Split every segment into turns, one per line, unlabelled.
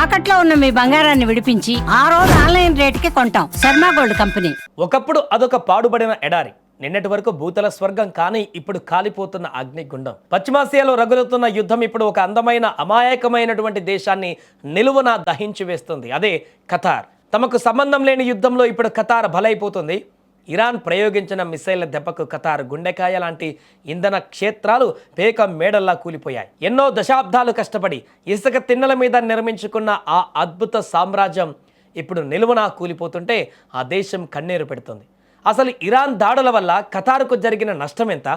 తాకట్లో ఉన్న మీ బంగారాన్ని విడిపించి ఆ రోజు ఆన్లైన్ రేటుకి కొంటాం. Sharma gold company.
ఒకప్పుడు అదొక పాడుబడిన ఎడారి. నిన్నటి వరకు భూతల స్వర్గం కానీ ఇప్పుడు కాలిపోతున్న అగ్నిగుండం. పశ్చిమాసియాలో రగులుతున్న యుద్ధం ఇప్పుడు ఒక అందమైన అమాయకమైనటువంటి దేశాన్ని నిలువున దహించి వేస్తుంది. అదే ఖతార్. తమకు సంబంధం లేని యుద్ధంలో ఇప్పుడు ఖతార్ బలైపోతుంది. ఇరాన్ ప్రయోగించిన మిసైళ్ల దెబ్బకు ఖతార్ గుండెకాయ లాంటి ఇంధన క్షేత్రాలు పేక మేడల్లా కూలిపోయాయి. ఎన్నో దశాబ్దాలు కష్టపడి ఇసుక తిన్నెల మీద నిర్మించుకున్న ఆ అద్భుత సామ్రాజ్యం ఇప్పుడు నిలువునా కూలిపోతుంటే ఆ దేశం కన్నీరు పెడుతుంది. అసలు ఇరాన్ దాడుల వల్ల ఖతార్కు జరిగిన నష్టం ఎంత?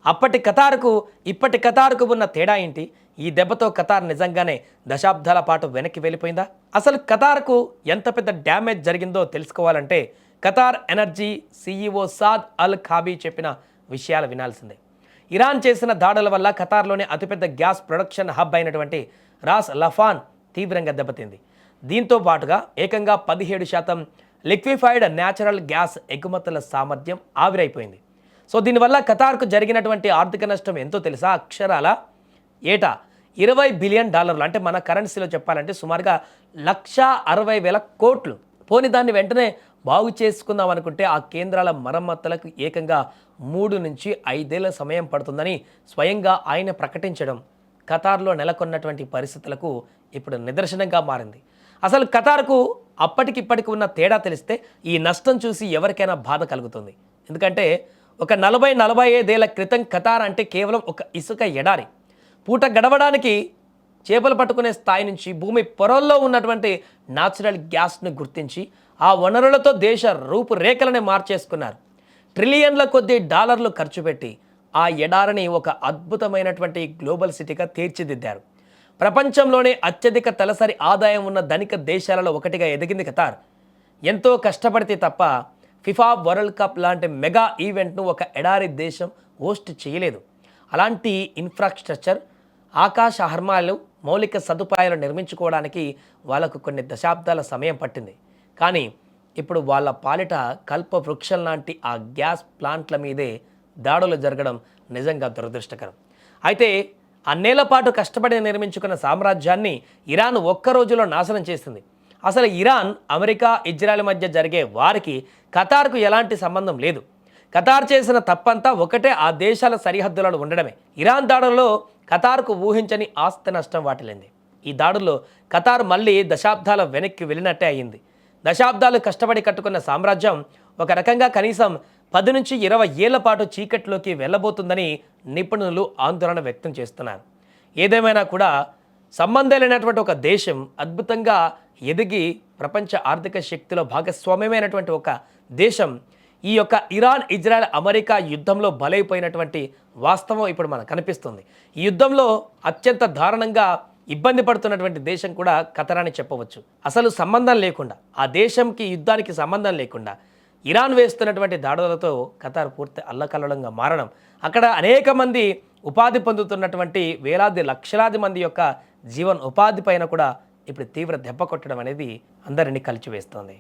అప్పటి ఖతార్కు ఇప్పటి ఖతార్కు ఉన్న తేడా ఏంటి? ఈ దెబ్బతో ఖతార్ నిజంగానే దశాబ్దాల పాటు వెనక్కి వెళ్ళిపోయిందా? అసలు ఖతార్కు ఎంత పెద్ద డ్యామేజ్ జరిగిందో తెలుసుకోవాలంటే ఖతార్ ఎనర్జీ CEO సాద్ అల్ ఖాబీ చెప్పిన విషయాలు వినాల్సిందే. ఇరాన్ చేసిన దాడుల వల్ల ఖతార్లోని అతిపెద్ద గ్యాస్ ప్రొడక్షన్ హబ్ అయినటువంటి రాస్ లఫాన్ తీవ్రంగా దెబ్బతింది. దీంతో పాటుగా ఏకంగా 17% లిక్విఫైడ్ న్యాచురల్ గ్యాస్ ఎగుమతుల సామర్థ్యం ఆవిరైపోయింది. సో దీనివల్ల ఖతార్కు జరిగినటువంటి ఆర్థిక నష్టం ఎంతో తెలుసా? అక్షరాల ఏటా $20 బిలియన్, అంటే మన కరెన్సీలో చెప్పాలంటే సుమారుగా 1,60,000 కోట్లు. పోనీ దాన్ని వెంటనే బాగు చేసుకుందాం అనుకుంటే ఆ కేంద్రాల మరమ్మతులకు ఏకంగా 3 నుంచి 5 ఏళ్ల సమయం పడుతుందని స్వయంగా ఆయన ప్రకటించడం ఖతార్లో నెలకొన్నటువంటి పరిస్థితులకు ఇప్పుడు నిదర్శనంగా మారింది. అసలు ఖతార్కు అప్పటికిప్పటికి ఉన్న తేడా తెలిస్తే ఈ నష్టం చూసి ఎవరికైనా బాధ కలుగుతుంది. ఎందుకంటే ఒక 40-45 ఏళ్ల క్రితం ఖతార్ అంటే కేవలం ఒక ఇసుక ఎడారి. పూట గడవడానికి చేపలు పట్టుకునే స్థాయి నుంచి భూమి పొరల్లో ఉన్నటువంటి న్యాచురల్ గ్యాస్ను గుర్తించి ఆ వనరులతో దేశ రూపురేఖలని మార్చేసుకున్నారు. ట్రిలియన్ల కొద్దీ డాలర్లు ఖర్చు పెట్టి ఆ ఎడారిని ఒక అద్భుతమైనటువంటి గ్లోబల్ సిటీగా తీర్చిదిద్దారు. ప్రపంచంలోనే అత్యధిక తలసరి ఆదాయం ఉన్న ధనిక దేశాలలో ఒకటిగా ఎదిగింది ఖతార్. ఎంతో కష్టపడితే తప్ప ఫిఫా వరల్డ్ కప్ లాంటి మెగా ఈవెంట్ను ఒక ఎడారి దేశం హోస్ట్ చేయలేదు. అలాంటి ఇన్ఫ్రాస్ట్రక్చర్, ఆకాశ హర్మాలు, మౌలిక సదుపాయాలు నిర్మించుకోవడానికి వాళ్ళకు కొన్ని దశాబ్దాల సమయం పట్టింది. కానీ ఇప్పుడు వాళ్ళ పాలిట కల్ప వృక్షం లాంటి ఆ గ్యాస్ ప్లాంట్ల మీదే దాడులు జరగడం నిజంగా దురదృష్టకరం. అయితే అన్నేళ్ల పాటు కష్టపడి నిర్మించుకున్న సామ్రాజ్యాన్ని ఇరాన్ ఒక్క రోజులో నాశనం చేసింది. అసలు ఇరాన్, అమెరికా, ఇజ్రాయెల్ మధ్య జరిగే వారికి ఖతార్కు ఎలాంటి సంబంధం లేదు. ఖతార్ చేసిన తప్పంతా ఒకటే, ఆ దేశాల సరిహద్దులలో ఉండడమే. ఇరాన్ దాడుల్లో ఖతార్కు ఊహించని ఆస్తి నష్టం వాటిల్లింది. ఈ దాడుల్లో ఖతార్ మళ్ళీ దశాబ్దాల వెనక్కి వెళ్ళినట్టే అయ్యింది. దశాబ్దాలు కష్టపడి కట్టుకున్న సామ్రాజ్యం ఒక రకంగా కనీసం 10 నుంచి 20 ఏళ్ల పాటు చీకట్లోకి వెళ్ళబోతుందని నిపుణులు ఆందోళన వ్యక్తం చేస్తున్నారు. ఏదేమైనా కూడా సంబంధం లేనటువంటి ఒక దేశం అద్భుతంగా ఎదిగి ప్రపంచ ఆర్థిక శక్తిలో భాగస్వామ్యమైనటువంటి ఒక దేశం ఈ యొక్క ఇరాన్, ఇజ్రాయెల్, అమెరికా యుద్ధంలో బలైపోయినటువంటి వాస్తవం ఇప్పుడు మనకు కనిపిస్తుంది. ఈ యుద్ధంలో అత్యంత దారుణంగా ఇబ్బంది పడుతున్నటువంటి దేశం కూడా ఖతార్ అని చెప్పవచ్చు. అసలు సంబంధం లేకుండా, ఆ దేశంకి యుద్ధానికి సంబంధం లేకుండా ఇరాన్ వేస్తున్నటువంటి దాడులతో ఖతార్ పూర్తి అల్లకల్లోలంగా మారడం, అక్కడ అనేక మంది ఉపాధి పొందుతున్నటువంటి వేలాది లక్షలాది మంది యొక్క జీవన ఉపాధి పైన కూడా ఇప్పుడు తీవ్ర దెబ్బ కొట్టడం అనేది అందరినీ కలిచివేస్తోంది.